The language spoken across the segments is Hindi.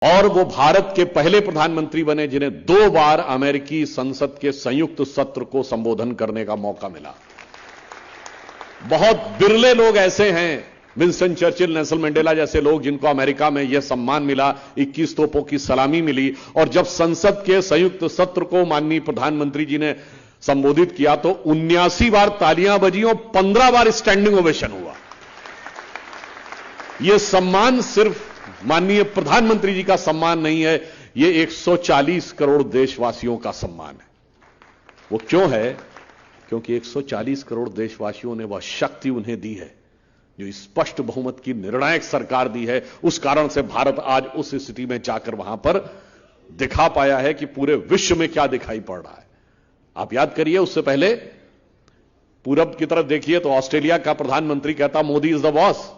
और वो भारत के पहले प्रधानमंत्री बने जिन्हें 2 बार अमेरिकी संसद के संयुक्त सत्र को संबोधन करने का मौका मिला। बहुत बिरले लोग ऐसे हैं, विंस्टन चर्चिल, नेल्सन मंडेला जैसे लोग, जिनको अमेरिका में यह सम्मान मिला, 21 तोपों की सलामी मिली। और जब संसद के संयुक्त सत्र को माननीय प्रधानमंत्री जी ने संबोधित किया तो 79 बार तालियां बजी और 15 बार स्टैंडिंग ओवेशन हुआ। यह सम्मान सिर्फ माननीय प्रधानमंत्री जी का सम्मान नहीं है, यह 140 करोड़ देशवासियों का सम्मान है। वो क्यों है? क्योंकि 140 करोड़ देशवासियों ने वह शक्ति उन्हें दी है जो स्पष्ट बहुमत की निर्णायक सरकार दी है। उस कारण से भारत आज उस स्थिति में जाकर वहां पर दिखा पाया है कि पूरे विश्व में क्या दिखाई पड़ रहा है। आप याद करिए, उससे पहले पूरब की तरफ देखिए तो ऑस्ट्रेलिया का प्रधानमंत्री कहता मोदी इज द बॉस,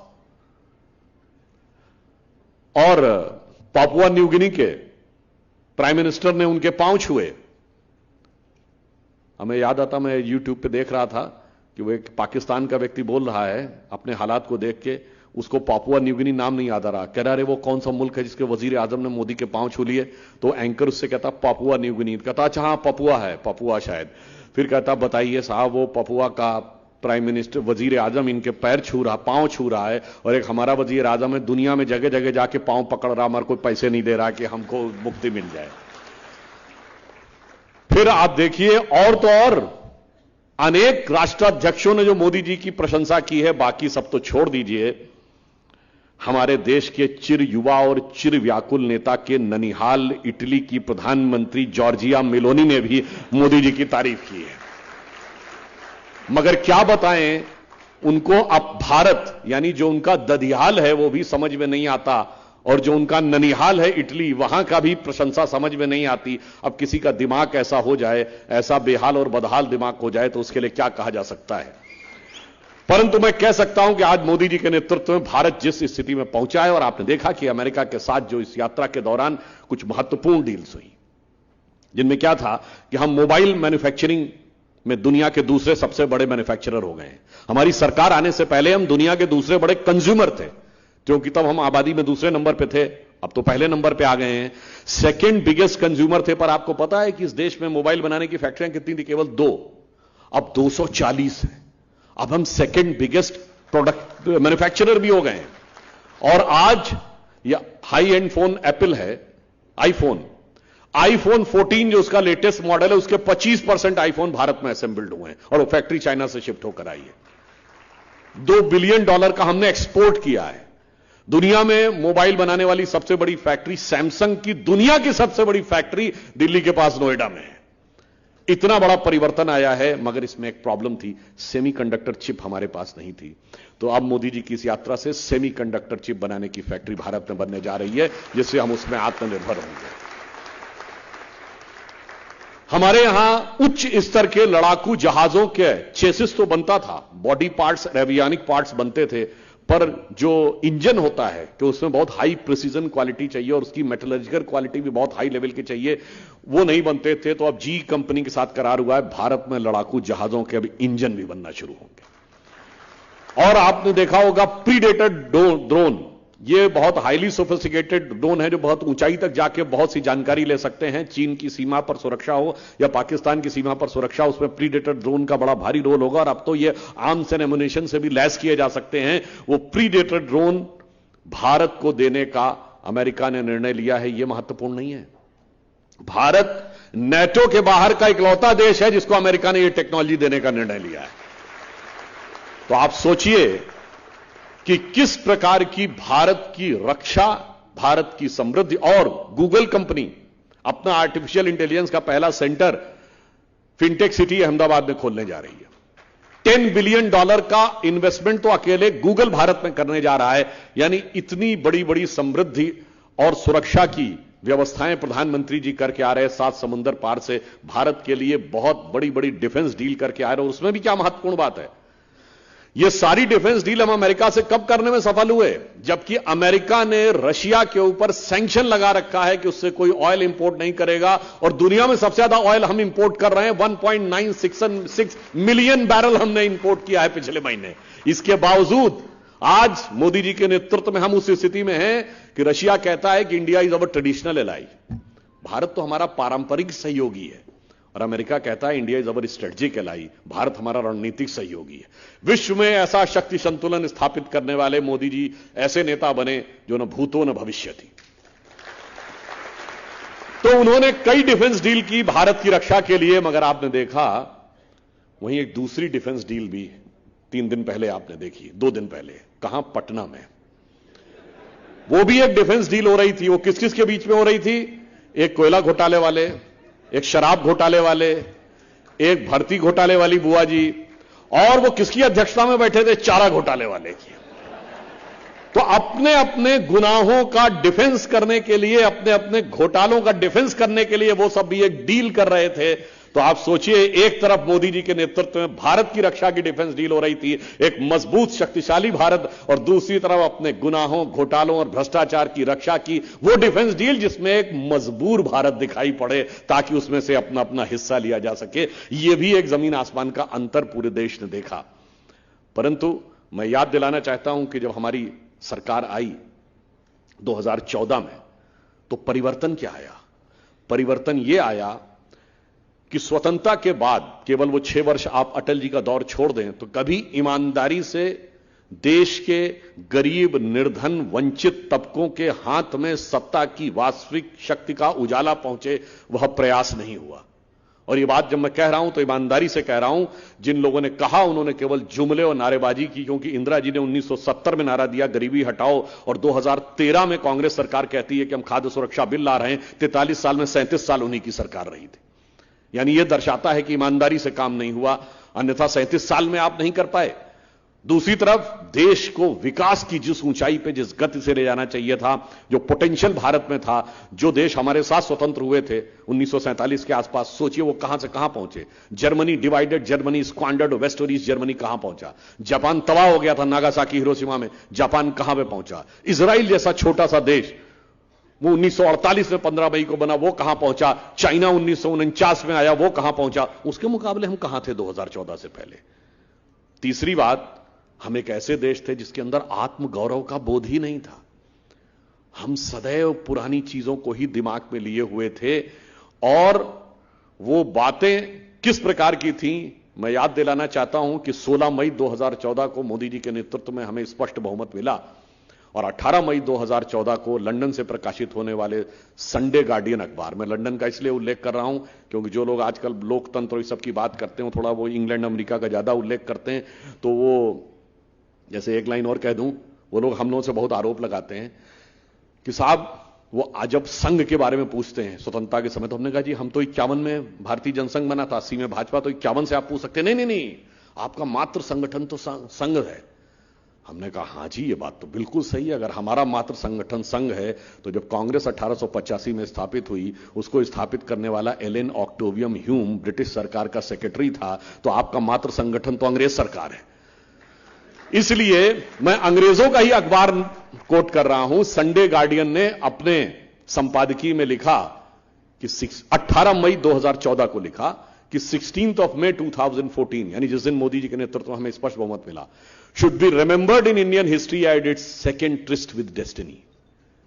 और पापुआ न्यू गिनी के प्राइम मिनिस्टर ने उनके पांव छुए। हमें याद आता, मैं यूट्यूब पे देख रहा था कि वो एक पाकिस्तान का व्यक्ति बोल रहा है अपने हालात को देख के, उसको पापुआ न्यू गिनी नाम नहीं याद आ रहा, कह रहा है वो कौन सा मुल्क है जिसके वजीर आजम ने मोदी के पांव छू लिए? तो एंकर उससे कहता पापुआ न्यू गिनी। कहता अच्छा हाँ पपुआ है, पपुआ शायद। फिर कहता बताइए साहब, वो पपुआ का प्राइम मिनिस्टर वजीर आजम इनके पैर छू रहा, पांव छू रहा है, और एक हमारा वजीर आजम है दुनिया में जगह जगह जाके पांव पकड़ रहा, हमारे कोई पैसे नहीं दे रहा कि हमको मुक्ति मिल जाए। फिर आप देखिए, और तो और अनेक राष्ट्राध्यक्षों ने जो मोदी जी की प्रशंसा की है, बाकी सब तो छोड़ दीजिए, हमारे देश के चिर युवा और चिर व्याकुल नेता के ननिहाल इटली की प्रधानमंत्री जॉर्जिया मेलोनी ने भी मोदी जी की तारीफ की है। मगर क्या बताएं, उनको अब भारत यानी जो उनका दधियाल है वो भी समझ में नहीं आता, और जो उनका ननिहाल है इटली, वहां का भी प्रशंसा समझ में नहीं आती। अब किसी का दिमाग ऐसा हो जाए, ऐसा बेहाल और बदहाल दिमाग हो जाए, तो उसके लिए क्या कहा जा सकता है। परंतु मैं कह सकता हूं कि आज मोदी जी के नेतृत्व में भारत जिस स्थिति में पहुंचा है, और आपने देखा कि अमेरिका के साथ जो इस यात्रा के दौरान कुछ महत्वपूर्ण डील्स हुई, जिनमें क्या था कि हम मोबाइल मैन्युफैक्चरिंग में दुनिया के दूसरे सबसे बड़े मैन्युफैक्चरर हो गए हैं। हमारी सरकार आने से पहले हम दुनिया के दूसरे बड़े कंज्यूमर थे, क्योंकि तब हम आबादी में दूसरे नंबर पे थे, अब तो पहले नंबर पे आ गए हैं। सेकंड बिगेस्ट कंज्यूमर थे, पर आपको पता है कि इस देश में मोबाइल बनाने की फैक्ट्रियां कितनी थी? केवल 2, अब 240 है। अब हम सेकंड बिगेस्ट प्रोडक्ट मैन्युफैक्चरर भी हो गए हैं। और आज यह हाई एंड फोन एप्पल है, आईफोन 14 जो उसका लेटेस्ट मॉडल है, उसके 25% आईफोन भारत में असेंबल्ड हुए हैं, और वो फैक्ट्री चाइना से शिफ्ट होकर आई है। $2 बिलियन का हमने एक्सपोर्ट किया है। दुनिया में मोबाइल बनाने वाली सबसे बड़ी फैक्ट्री सैमसंग की, दुनिया की सबसे बड़ी फैक्ट्री दिल्ली के पास नोएडा में है। इतना बड़ा परिवर्तन आया है, मगर इसमें एक प्रॉब्लम थी, सेमीकंडक्टर चिप हमारे पास नहीं थी। तो अब मोदी जी की इस यात्रा से सेमीकंडक्टर चिप बनाने की फैक्ट्री भारत में बनने जा रही है, जिससे हम उसमें आत्मनिर्भर होंगे। हमारे यहां उच्च स्तर के लड़ाकू जहाजों के चेसिस तो बनता था, बॉडी पार्ट्स, एवियोनिक पार्ट्स बनते थे, पर जो इंजन होता है कि उसमें बहुत हाई प्रिसीजन क्वालिटी चाहिए और उसकी मेटलर्जिकल क्वालिटी भी बहुत हाई लेवल की चाहिए, वो नहीं बनते थे। तो अब जी कंपनी के साथ करार हुआ है, भारत में लड़ाकू जहाजों के अब इंजन भी बनना शुरू होंगे। और आपने देखा होगा प्रीडेटर ड्रोन, ये बहुत हाईली सोफिस्टिकेटेड ड्रोन है जो बहुत ऊंचाई तक जाके बहुत सी जानकारी ले सकते हैं। चीन की सीमा पर सुरक्षा हो या पाकिस्तान की सीमा पर सुरक्षा, उसमें प्रीडेटर ड्रोन का बड़ा भारी रोल होगा। और अब तो ये आर्म्स एंड एमुनिशन से भी लैस किए जा सकते हैं। वो प्रीडेटर ड्रोन भारत को देने का अमेरिका ने निर्णय लिया है, यह महत्वपूर्ण नहीं है। भारत नेटो के बाहर का इकलौता देश है जिसको अमेरिका ने यह टेक्नोलॉजी देने का निर्णय लिया है। तो आप सोचिए कि किस प्रकार की भारत की रक्षा, भारत की समृद्धि, और गूगल कंपनी अपना आर्टिफिशियल इंटेलिजेंस का पहला सेंटर फिनटेक सिटी अहमदाबाद में खोलने जा रही है। $10 बिलियन का इन्वेस्टमेंट तो अकेले गूगल भारत में करने जा रहा है। यानी इतनी बड़ी बड़ी समृद्धि और सुरक्षा की व्यवस्थाएं प्रधानमंत्री जी करके आ रहे हैं। 7 समुंदर पार से भारत के लिए बहुत बड़ी बड़ी डिफेंस डील करके आ रहे हैं। और उसमें भी क्या महत्वपूर्ण बात है, ये सारी डिफेंस डील हम अमेरिका से कब करने में सफल हुए? जबकि अमेरिका ने रशिया के ऊपर सैंक्शन लगा रखा है कि उससे कोई ऑयल इंपोर्ट नहीं करेगा, और दुनिया में सबसे ज्यादा ऑयल हम इंपोर्ट कर रहे हैं। 1.966 मिलियन बैरल हमने इंपोर्ट किया है पिछले महीने। इसके बावजूद आज मोदी जी के नेतृत्व में हम उस स्थिति में हैं कि रशिया कहता है कि India is our traditional ally, Bharat तो हमारा पारंपरिक सहयोगी है, और अमेरिका कहता है India is our strategic ally, Bharat हमारा रणनीतिक सहयोगी है। विश्व में ऐसा शक्ति संतुलन स्थापित करने वाले मोदी जी ऐसे नेता बने जो न भूतो न भविष्य थी। तो उन्होंने कई डिफेंस डील की भारत की रक्षा के लिए, मगर आपने देखा वहीं एक दूसरी डिफेंस डील भी 3 दिन पहले आपने देखी, 2 दिन पहले, कहां? पटना में। वो भी एक डिफेंस डील हो रही थी। वो किस किस के बीच में हो रही थी? एक कोयला घोटाले वाले, एक शराब घोटाले वाले, एक भर्ती घोटाले वाली बुआ जी, और वो किसकी अध्यक्षता में बैठे थे? चारा घोटाले वाले की। तो अपने अपने गुनाहों का डिफेंस करने के लिए, अपने अपने घोटालों का डिफेंस करने के लिए वो सब भी एक डील कर रहे थे। तो आप सोचिए, एक तरफ मोदी जी के नेतृत्व में भारत की रक्षा की डिफेंस डील हो रही थी, एक मजबूत शक्तिशाली भारत, और दूसरी तरफ अपने गुनाहों, घोटालों और भ्रष्टाचार की रक्षा की वो डिफेंस डील जिसमें एक मजबूर भारत दिखाई पड़े ताकि उसमें से अपना अपना हिस्सा लिया जा सके। यह भी एक जमीन आसमान का अंतर पूरे देश ने देखा। परंतु मैं याद दिलाना चाहता हूं कि जब हमारी सरकार आई 2014 में, तो परिवर्तन क्या आया? परिवर्तन यह आया कि स्वतंत्रता के बाद केवल वो 6 वर्ष आप अटल जी का दौर छोड़ दें तो कभी ईमानदारी से देश के गरीब, निर्धन, वंचित तबकों के हाथ में सत्ता की वास्तविक शक्ति का उजाला पहुंचे, वह प्रयास नहीं हुआ। और ये बात जब मैं कह रहा हूं तो ईमानदारी से कह रहा हूं। जिन लोगों ने कहा उन्होंने केवल जुमले और नारेबाजी की, क्योंकि इंदिरा जी ने 1970 में नारा दिया गरीबी हटाओ, और 2013 में कांग्रेस सरकार कहती है कि हम खाद्य सुरक्षा बिल ला रहे हैं। 43 साल में 37 साल उन्हीं की सरकार रही थी। यानी यह दर्शाता है कि ईमानदारी से काम नहीं हुआ, अन्यथा 37 साल में आप नहीं कर पाए। दूसरी तरफ देश को विकास की जिस ऊंचाई पे, जिस गति से ले जाना चाहिए था, जो पोटेंशियल भारत में था, जो देश हमारे साथ स्वतंत्र हुए थे 1947 के आसपास, सोचिए वो कहां से कहां पहुंचे। Germany divided, Germany squandered, west और ईस्ट जर्मनी कहां पहुंचा। जापान तबाह हो गया था नागासाकी, हिरोशिमा में, जापान कहां पे पहुंचा। इजराइल जैसा छोटा सा देश, वो 1948 में 15 मई को बना, वो कहां पहुंचा। चाइना 1949 में आया, वो कहां पहुंचा। उसके मुकाबले हम कहां थे 2014 से पहले। तीसरी बात, हम एक ऐसे देश थे जिसके अंदर आत्मगौरव का बोध ही नहीं था। हम सदैव पुरानी चीजों को ही दिमाग में लिए हुए थे, और वो बातें किस प्रकार की थी मैं याद दिलाना चाहता हूं कि 16 मई 2014 को मोदी जी के नेतृत्व में हमें स्पष्ट बहुमत मिला, और 18 मई 2014 को लंदन से प्रकाशित होने वाले संडे गार्डियन अखबार, मैं लंदन का इसलिए उल्लेख कर रहा हूं क्योंकि जो लोग आजकल लोकतंत्र और इस सब की बात करते हैं थोड़ा वो इंग्लैंड अमेरिका का ज्यादा उल्लेख करते हैं। तो वो, जैसे एक लाइन और कह दूं, वो लोग हम लोगों से बहुत आरोप लगाते हैं कि साहब वो जब संघ के बारे में पूछते हैं स्वतंत्रता के समय, तो हमने कहा जी हम तो 51 में भारतीय जनसंघ बना था, 80 में भाजपा, तो 51 से आप पूछ सकते हैं। नहीं, आपका मात्र संगठन तो संघ है। हमने कहा हां जी, ये बात तो बिल्कुल सही है। अगर हमारा मात्र संगठन संघ है, तो जब कांग्रेस 1885 में स्थापित हुई, उसको स्थापित करने वाला एलन ऑक्टेवियम ह्यूम ब्रिटिश सरकार का सेक्रेटरी था, तो आपका मात्र संगठन तो अंग्रेज सरकार है। इसलिए मैं अंग्रेजों का ही अखबार कोट कर रहा हूं। संडे गार्डियन ने अपने संपादकीय में लिखा कि 18 मई 2014 को लिखा कि 16 मई 2014, यानी जिस दिन मोदी जी के नेतृत्व में हमें स्पष्ट बहुमत मिला, should be remembered in Indian history as its second tryst with destiny.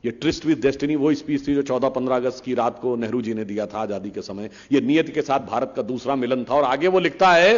ये ट्रिस्ट विद डेस्टिनी वो स्पीच थी जो 14-15 अगस्त की रात को नेहरू जी ने दिया था आजादी के समय। ये नियति के साथ भारत का दूसरा मिलन था। और आगे वो लिखता है